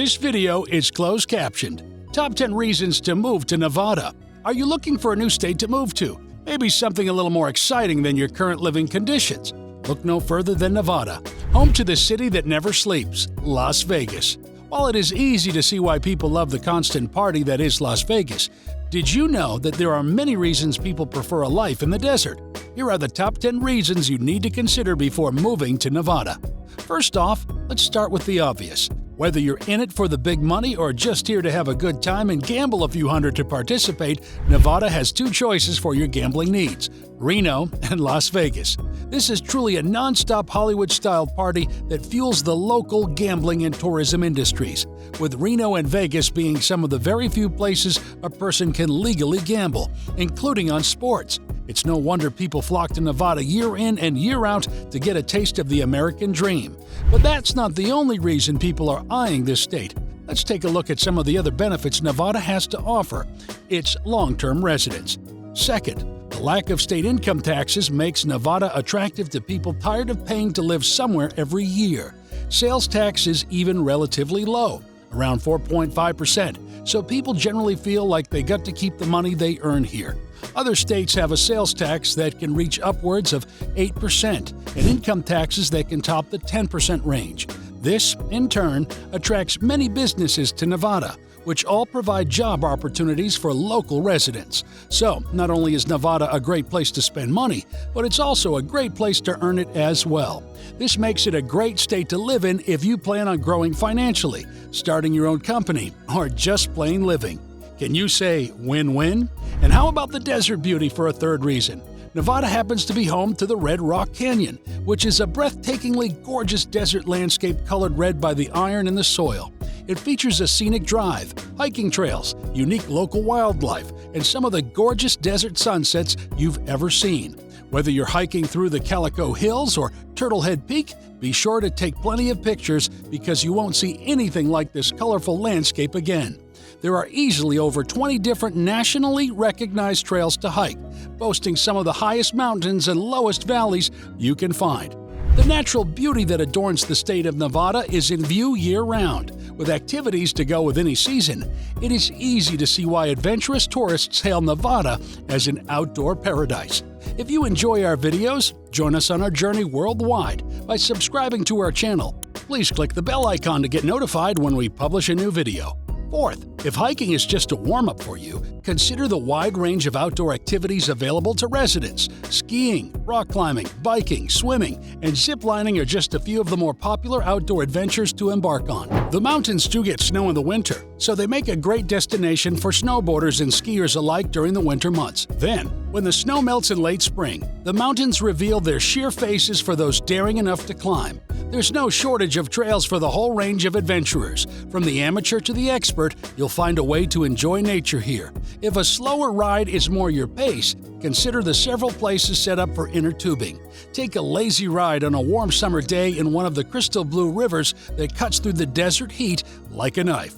This video is closed captioned. Top 10 reasons to move to Nevada. Are you looking for a new state to move to? Maybe something a little more exciting than your current living conditions? Look no further than Nevada, home to the city that never sleeps, Las Vegas. While it is easy to see why people love the constant party that is Las Vegas, did you know that there are many reasons people prefer a life in the desert? Here are the top 10 reasons you need to consider before moving to Nevada. First off, let's start with the obvious. Whether you're in it for the big money or just here to have a good time and gamble a few hundred to participate, Nevada has two choices for your gambling needs: Reno and Las Vegas. This is truly a non-stop Hollywood-style party that fuels the local gambling and tourism industries, with Reno and Vegas being some of the very few places a person can legally gamble, including on sports. It's no wonder people flock to Nevada year in and year out to get a taste of the American dream. But that's not the only reason people are eyeing this state. Let's take a look at some of the other benefits Nevada has to offer: its long-term residents. Second, the lack of state income taxes makes Nevada attractive to people tired of paying to live somewhere every year. Sales tax is even relatively low, around 4.5%, so people generally feel like they got to keep the money they earn here. Other states have a sales tax that can reach upwards of 8% and income taxes that can top the 10% range. This, in turn, attracts many businesses to Nevada, which all provide job opportunities for local residents. So, not only is Nevada a great place to spend money, but it's also a great place to earn it as well. This makes it a great state to live in if you plan on growing financially, starting your own company, or just plain living. Can you say win-win? And how about the desert beauty for a third reason? Nevada happens to be home to the Red Rock Canyon, which is a breathtakingly gorgeous desert landscape colored red by the iron in the soil. It features a scenic drive, hiking trails, unique local wildlife, and some of the gorgeous desert sunsets you've ever seen. Whether you're hiking through the Calico Hills or Turtlehead Peak, be sure to take plenty of pictures because you won't see anything like this colorful landscape again. There are easily over 20 different nationally recognized trails to hike, boasting some of the highest mountains and lowest valleys you can find. The natural beauty that adorns the state of Nevada is in view year-round. With activities to go with any season, it is easy to see why adventurous tourists hail Nevada as an outdoor paradise. If you enjoy our videos, join us on our journey worldwide by subscribing to our channel. Please click the bell icon to get notified when we publish a new video. Fourth, if hiking is just a warm-up for you, consider the wide range of outdoor activities available to residents. Skiing, rock climbing, biking, swimming, and ziplining are just a few of the more popular outdoor adventures to embark on. The mountains do get snow in the winter, so they make a great destination for snowboarders and skiers alike during the winter months. Then, when the snow melts in late spring, the mountains reveal their sheer faces for those daring enough to climb. There's no shortage of trails for the whole range of adventurers. From the amateur to the expert, you'll find a way to enjoy nature here. If a slower ride is more your pace, consider the several places set up for inner tubing. Take a lazy ride on a warm summer day in one of the crystal blue rivers that cuts through the desert heat like a knife.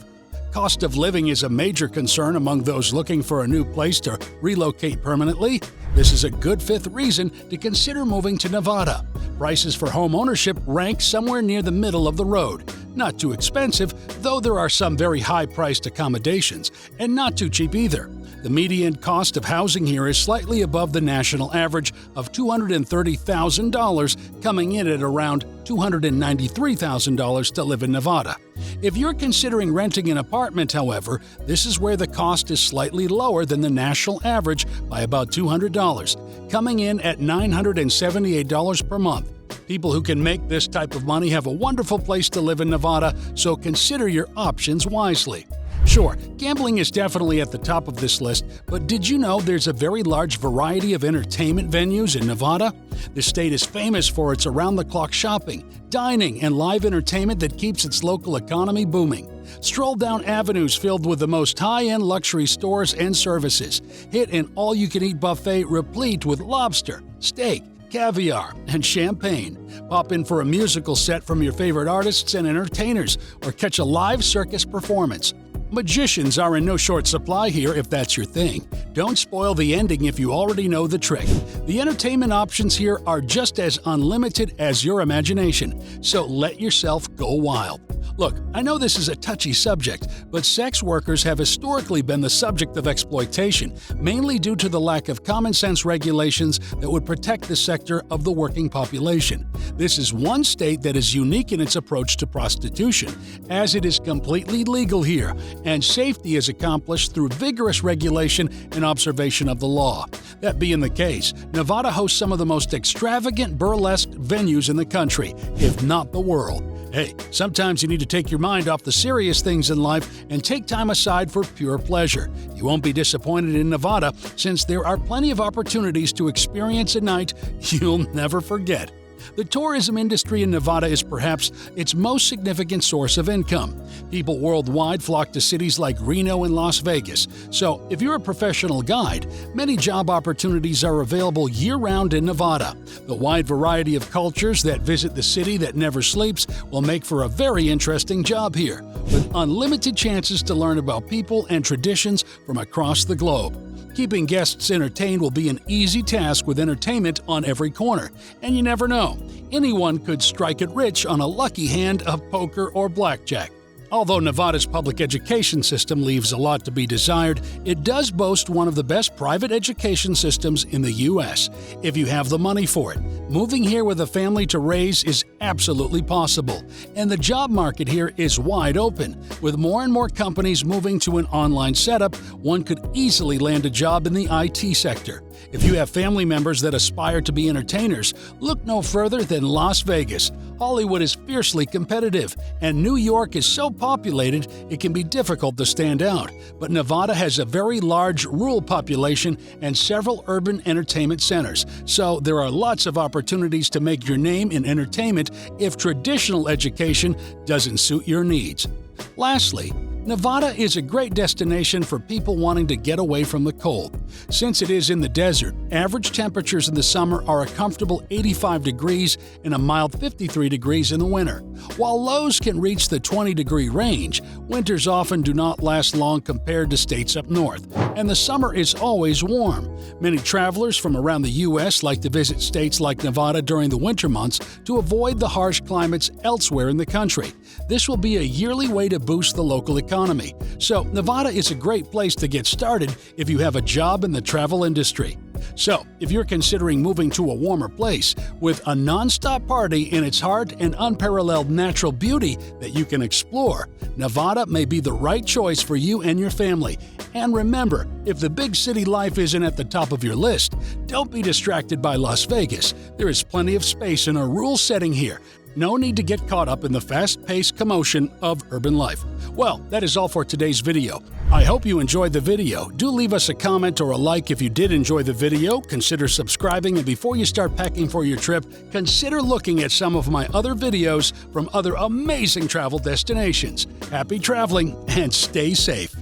Cost of living is a major concern among those looking for a new place to relocate permanently. This is a good fifth reason to consider moving to Nevada. Prices for home ownership rank somewhere near the middle of the road. Not too expensive, though there are some very high-priced accommodations, and not too cheap either. The median cost of housing here is slightly above the national average of $230,000, coming in at around $293,000 to live in Nevada. If you're considering renting an apartment, however, this is where the cost is slightly lower than the national average by about $200, coming in at $978 per month. People who can make this type of money have a wonderful place to live in Nevada, so consider your options wisely. Sure, gambling is definitely at the top of this list, but did you know there's a very large variety of entertainment venues in Nevada? The state is famous for its around-the-clock shopping, dining, and live entertainment that keeps its local economy booming. Stroll down avenues filled with the most high-end luxury stores and services. Hit an all-you-can-eat buffet replete with lobster, steak, caviar, and champagne. Pop in for a musical set from your favorite artists and entertainers, or catch a live circus performance. Magicians are in no short supply here if that's your thing. Don't spoil the ending if you already know the trick. The entertainment options here are just as unlimited as your imagination, so let yourself go wild. Look, I know this is a touchy subject, but sex workers have historically been the subject of exploitation, mainly due to the lack of common-sense regulations that would protect the sector of the working population. This is one state that is unique in its approach to prostitution, as it is completely legal here, and safety is accomplished through vigorous regulation and observation of the law. That being the case, Nevada hosts some of the most extravagant burlesque venues in the country, if not the world. Hey, sometimes you need to take your mind off the serious things in life and take time aside for pure pleasure. You won't be disappointed in Nevada, since there are plenty of opportunities to experience a night you'll never forget. The tourism industry in Nevada is perhaps its most significant source of income. People worldwide flock to cities like Reno and Las Vegas. So, if you're a professional guide, many job opportunities are available year-round in Nevada. The wide variety of cultures that visit the city that never sleeps will make for a very interesting job here, with unlimited chances to learn about people and traditions from across the globe. Keeping guests entertained will be an easy task with entertainment on every corner, and you never know. Anyone could strike it rich on a lucky hand of poker or blackjack. Although Nevada's public education system leaves a lot to be desired, it does boast one of the best private education systems in the U.S. if you have the money for it. Moving here with a family to raise is absolutely possible, and the job market here is wide open. With more and more companies moving to an online setup, one could easily land a job in the IT sector. If you have family members that aspire to be entertainers, look no further than Las Vegas. Hollywood is fiercely competitive, and New York is so populated it can be difficult to stand out. But Nevada has a very large rural population and several urban entertainment centers, so there are lots of opportunities to make your name in entertainment if traditional education doesn't suit your needs. Lastly, Nevada is a great destination for people wanting to get away from the cold. Since it is in the desert, average temperatures in the summer are a comfortable 85 degrees and a mild 53 degrees in the winter. While lows can reach the 20-degree range, winters often do not last long compared to states up north, and the summer is always warm. Many travelers from around the U.S. like to visit states like Nevada during the winter months to avoid the harsh climates elsewhere in the country. This will be a yearly way to boost the local economy. So, Nevada is a great place to get started if you have a job in the travel industry. So, if you're considering moving to a warmer place with a non-stop party in its heart and unparalleled natural beauty that you can explore, Nevada may be the right choice for you and your family. And remember, if the big city life isn't at the top of your list, don't be distracted by Las Vegas. There is plenty of space in a rural setting here. No need to get caught up in the fast-paced commotion of urban life. Well, that is all for today's video. I hope you enjoyed the video. Do leave us a comment or a like if you did enjoy the video. Consider subscribing, and before you start packing for your trip, consider looking at some of my other videos from other amazing travel destinations. Happy traveling and stay safe.